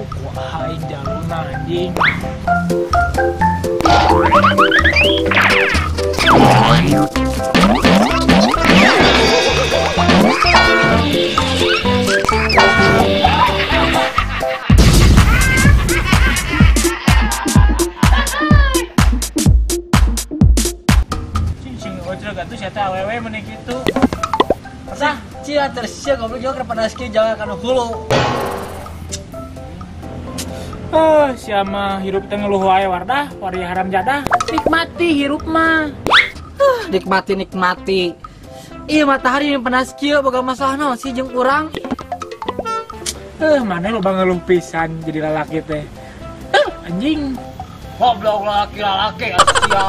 Kok aing jaluna anjing. Cing ojol gatuh sia teh awewe meuni kitu. Sah, cia tersia goblok juga kepada ski jaga kana hulu. Siapa hirup teh ngeluh wae Wardah, wari haram jadah. Nikmati hirup mah. Nikmati. Iya matahari yang panas kieu boga masalah naon sih jeung urang. Mana lo bang ngeluh pisan jadi lalaki teh. Anjing. Goblok laki-laki asia.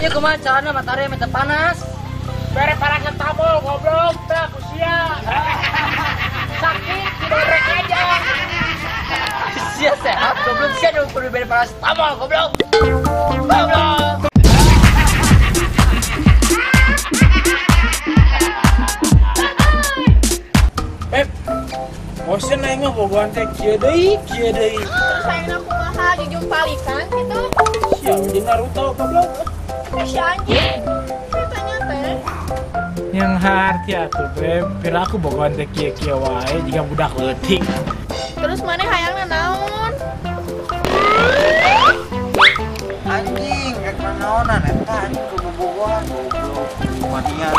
Ieu kumaha carana matahari yang teu panas? Bere parakan tabol goblok teh kusia. Sakit dibere aja. Sia sehat goblok sia nu kudu bere paracetamol goblok. Goblok. Bosen aing mah bogohan teh kieu deui. Terus ayeuna kumaha jujung palikan gitu. Sia di Naruto goblok. Si anjing. Ceritanya teh. Yang harti atuh beb, pira aku bogohan teh kieu wae jika budak leutik. Terus maneh hayangna naon? Anjing, rek naonan eta anjing kebobogohan goblok. Mania.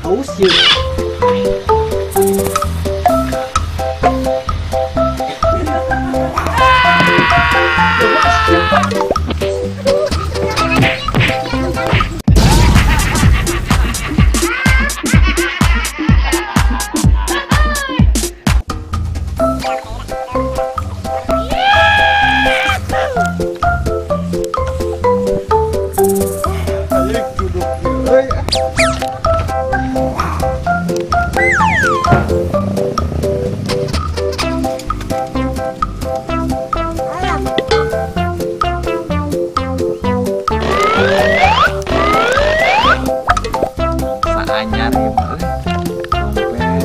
Haus yeuh. Anyar ieu mah dompet.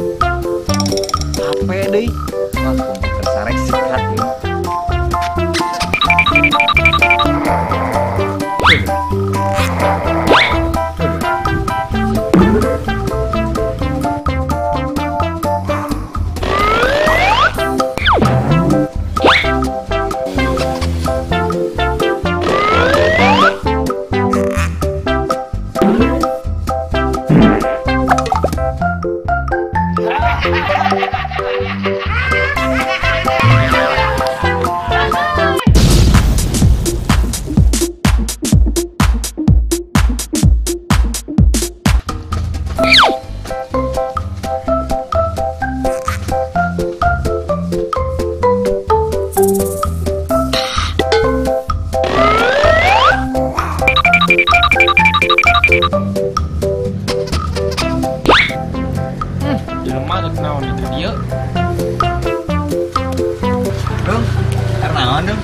HP deui. Wah, komputer sarek sikat ieu. Jelema rek naon itu dieu? Dung, naon dung?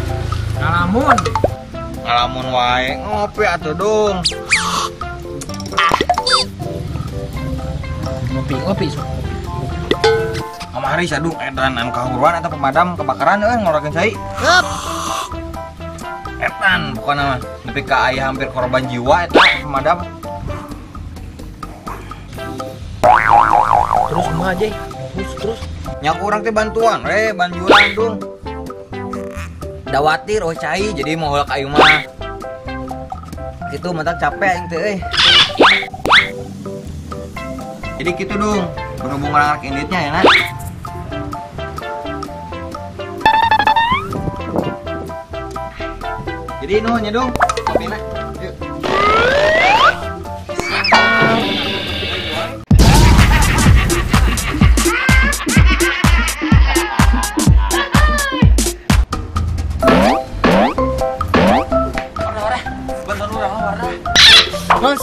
Ngalamun wae ngopi atuh dung. Ngopi. Kamari sadung edan anu kahuruan eta pemadam kebakaran euy ngorogeun cai. Edan pokona mah nepi ka aya hampir korban jiwa eta pemadam. Terus kumaha aja? Terus. Nyak urang teh bantuan, banjuran dung. Dawatir oh cai jadi mau heula ka ieu mah. Kitu mentak capek aing teh euy. Jadi gitu dung, berhubung anak inditnya ya nak. Jadi nuhunnya dung, kopina. Yuk.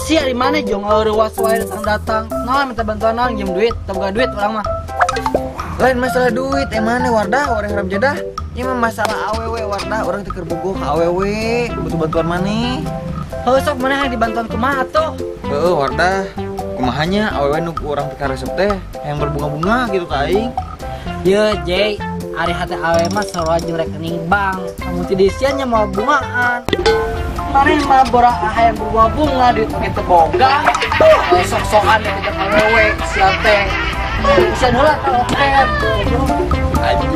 sia di mana jong ruas wae datang nah minta bantuan nang jam duit tambah duit orang mah Lain masalah duit, mana Wardah, orang haram jadah. Ini mah masalah awewe Wardah, orang teu keur bogoh ka awewe, butuh bantuan maneh. heuh sok mana yang dibantuan kumaha atuh Heeh, Wardah. Kumahanya awewe nu urang teu karesep teh yang berbunga-bunga gitu ka aing. ye Jay ari hati awe mah sarua jeung rekening bank kamu tidisiannya mau bungaan kemarin mah bora yang berbunga-bunga duit pake teu boga sok-sokan kita awewe sia teh bisa heula ka loket Anjing.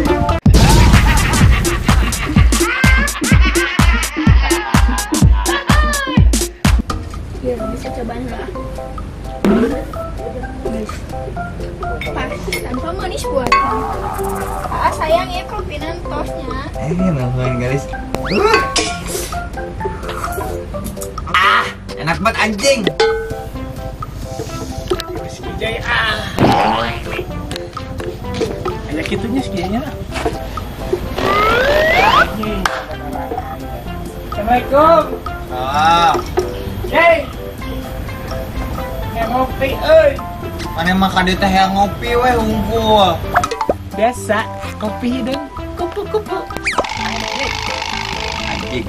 Ya, bisa cobain lah. Pas, tanpa manis buatan. Ah, sayang ya kopinan tosnya. Langsung guys. Enak banget anjing. Jay kayak gitunya seginya. Assalamualaikum. Ah, Jay. Ngopi euy. mana makan di teh yang ngopi weh unggul. Biasa kopi hidung kupu-kupu. Anjing.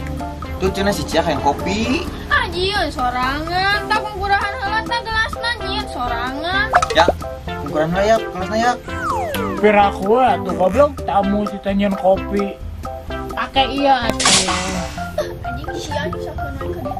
Tuh cenah si Cia yang kopi. Ah, jieun sorangan. Tak pengkurahan heula teh gelasna nyieun sorangan. Ya, ukuran layak, kelas layak. Piraku tuh goblok tamu si tanyain kopi. Pakai iya atuh. Anjing sia bisa kenal ke dia.